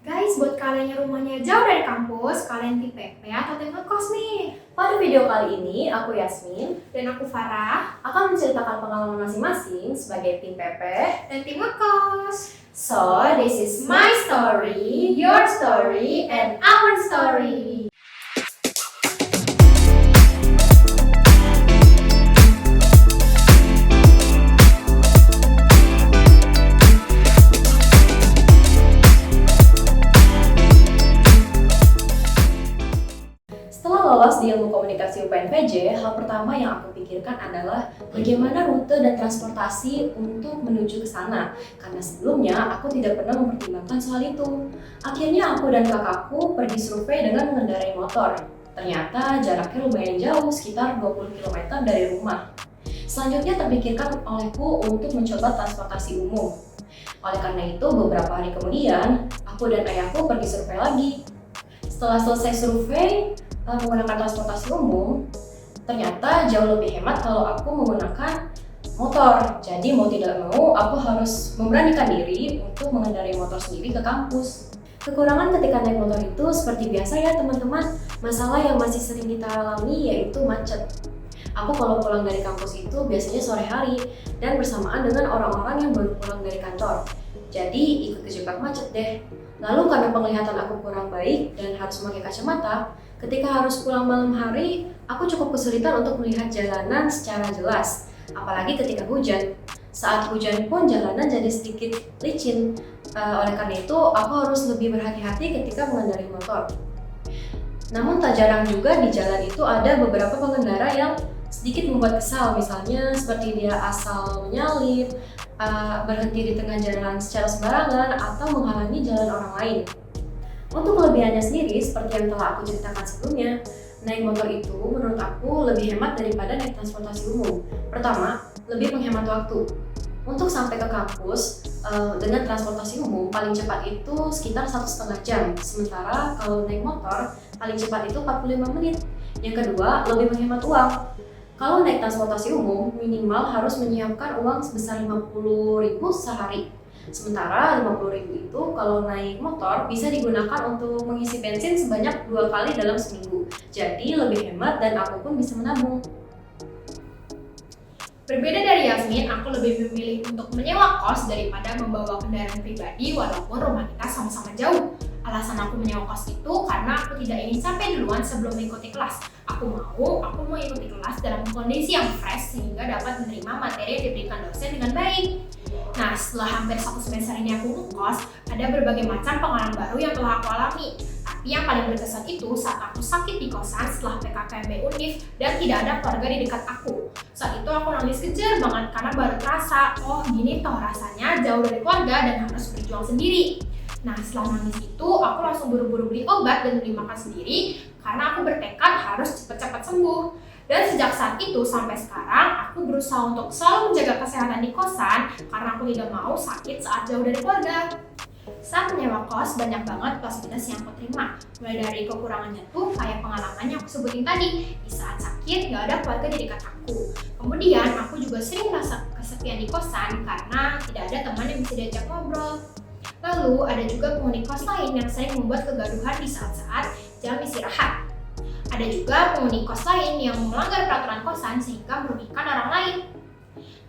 Guys, buat kalian yang rumahnya jauh dari kampus, kalian tim PP atau tim ngekos nih? Pada video kali ini, aku Yasmin Dan aku Farah, akan menceritakan pengalaman masing-masing sebagai tim PP. dan tim ngekos. So, this is my story, your story, and our story. Setelah lolos di ilmu komunikasi UPNPJ, hal pertama yang aku pikirkan adalah bagaimana rute dan transportasi untuk menuju ke sana. Karena sebelumnya aku tidak pernah mempertimbangkan soal itu. Akhirnya aku dan kakakku pergi survei dengan mengendarai motor. Ternyata jaraknya lumayan jauh, sekitar 20 km dari rumah. Selanjutnya terpikirkan olehku untuk mencoba transportasi umum. Oleh karena itu, beberapa hari kemudian, aku dan ayahku pergi survei lagi. Setelah selesai survei, menggunakan transportasi umum, ternyata jauh lebih hemat kalau aku menggunakan motor. Jadi mau tidak mau, aku harus memberanikan diri untuk mengendarai motor sendiri ke kampus. Kekurangan ketika naik motor itu seperti biasa ya teman-teman, masalah yang masih sering kita alami yaitu macet. Aku kalau pulang dari kampus itu biasanya sore hari dan bersamaan dengan orang-orang yang baru pulang dari kantor. Jadi ikut kejebak macet deh. Lalu karena penglihatan aku kurang baik dan harus memakai kacamata, ketika harus pulang malam hari, aku cukup kesulitan untuk melihat jalanan secara jelas, apalagi ketika hujan. Saat hujan pun jalanan jadi sedikit licin. Oleh karena itu, aku harus lebih berhati-hati ketika mengendarai motor. Namun tak jarang juga di jalan itu ada beberapa pengendara yang sedikit membuat kesal, misalnya seperti dia asal menyalip, berhenti di tengah jalan secara sembarangan, atau menghalangi jalan orang lain. Untuk kelebihannya sendiri, seperti yang telah aku ceritakan sebelumnya, naik motor itu menurut aku lebih hemat daripada naik transportasi umum. Pertama, lebih menghemat waktu. Untuk sampai ke kampus dengan transportasi umum paling cepat itu sekitar 1,5 jam. Sementara kalau naik motor paling cepat itu 45 menit. Yang kedua, lebih menghemat uang. Kalau naik transportasi umum minimal harus menyiapkan uang sebesar 50.000 sehari. Sementara 50.000 itu kalau naik motor bisa digunakan untuk mengisi bensin sebanyak 2 kali dalam seminggu. Jadi lebih hemat dan aku pun bisa menabung. Berbeda dari Yasmin, aku lebih memilih untuk menyewa kos daripada membawa kendaraan pribadi walaupun rumah kita sama-sama jauh. Alasan aku menyewa kos itu karena aku tidak ingin sampai duluan sebelum mengikuti kelas. Aku mau ikuti kelas dalam kondisi yang fresh sehingga dapat menerima materi yang diberikan dosen dengan baik. Nah, setelah hampir 1 semester ini aku ngekos, ada berbagai macam pengalaman baru yang telah aku alami. Tapi yang paling berkesan itu saat aku sakit di kosan setelah PKKMB Univ dan tidak ada keluarga di dekat aku. Saat itu aku nangis kejer banget karena baru terasa, oh gini toh rasanya jauh dari keluarga dan harus berjuang sendiri. Nah, setelah nangis itu, aku langsung buru-buru beli obat dan beli makan sendiri karena aku bertekad harus cepat-cepat sembuh. Dan sejak saat itu sampai sekarang, aku berusaha untuk selalu menjaga kesehatan di kosan karena aku tidak mau sakit saat jauh dari keluarga. Saat menyewa kos, banyak banget plus minus yang aku terima. Mulai dari kekurangannya tuh kayak pengalaman yang aku sebutin tadi. Di saat sakit, gak ada keluarga di dekat aku. Kemudian, aku juga sering merasa kesepian di kosan karena tidak ada teman yang bisa diajak ngobrol. Lalu, ada juga penghuni kos lain yang sering membuat kegaduhan di saat-saat jam istirahat. Ada juga penghuni kos lain yang melanggar peraturan kosan sehingga merugikan orang lain.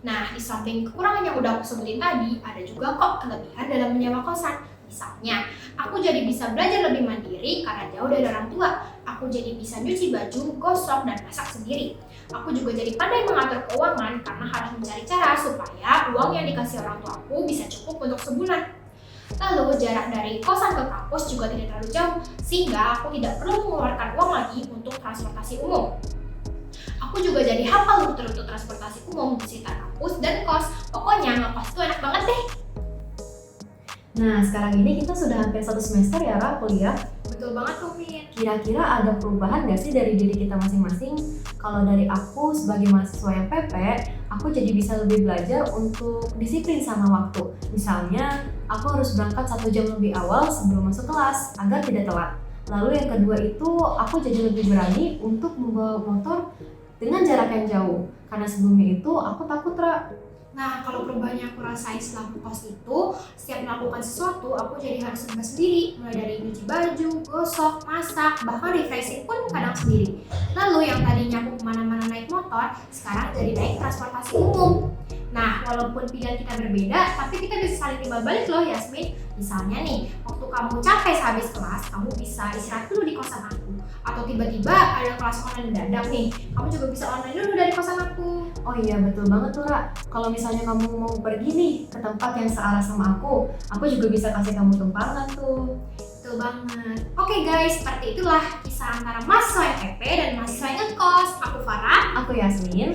Nah, di samping kekurangan yang udah aku sebutin tadi, ada juga kok kelebihan dalam menyewa kosan. Misalnya, aku jadi bisa belajar lebih mandiri karena jauh dari orang tua. Aku jadi bisa nyuci baju, gosok, dan masak sendiri. Aku juga jadi pandai mengatur keuangan karena harus mencari cara supaya uang yang dikasih orang tua aku bisa cukup untuk sebulan. Lalu jarak dari kosan ke kampus juga tidak terlalu jauh, sehingga aku tidak perlu mengeluarkan uang lagi untuk transportasi umum. Aku juga jadi hafal rute-rute transportasi umum di sekitar kampus dan kos. Pokoknya ngekos tuh enak banget deh. Nah, sekarang ini kita sudah hampir 1 semester ya, Ra, kuliah. Betul banget tuh, Min. Kira-kira ada perubahan nggak sih dari diri kita masing-masing? Kalau dari aku sebagai mahasiswa yang PP, aku jadi bisa lebih belajar untuk disiplin sama waktu. Misalnya, aku harus berangkat 1 jam lebih awal sebelum masuk kelas agar tidak telat. Lalu yang kedua itu, aku jadi lebih berani untuk membawa motor dengan jarak yang jauh. Karena sebelumnya itu aku takut, Ra. Nah, kalau perubahan yang aku rasain setelah ngekos itu, setiap melakukan sesuatu, aku jadi harus serba sendiri. Mulai dari nyuci baju, gosok, masak, bahkan refreshing pun kadang sendiri. Lalu yang tadinya aku kemana-mana naik motor, sekarang jadi naik transportasi umum. Nah, walaupun pilihan kita berbeda, tapi kita bisa saling timbal balik loh, Yasmin. Misalnya nih, waktu kamu capek sehabis kelas, kamu bisa istirahat dulu di kosan aku. Atau tiba-tiba ada kelas online mendadak nih, kamu juga bisa online dulu dari kosan aku. Oh iya, betul banget tuh, Ra. Kalau misalnya kamu mau pergi nih ke tempat yang searah sama aku juga bisa kasih kamu tumpangan tuh. Betul banget. Oke guys, seperti itulah kisah antara mahasiswa FEP dan mahasiswa yang ngekos. Aku Farah. Aku Yasmin.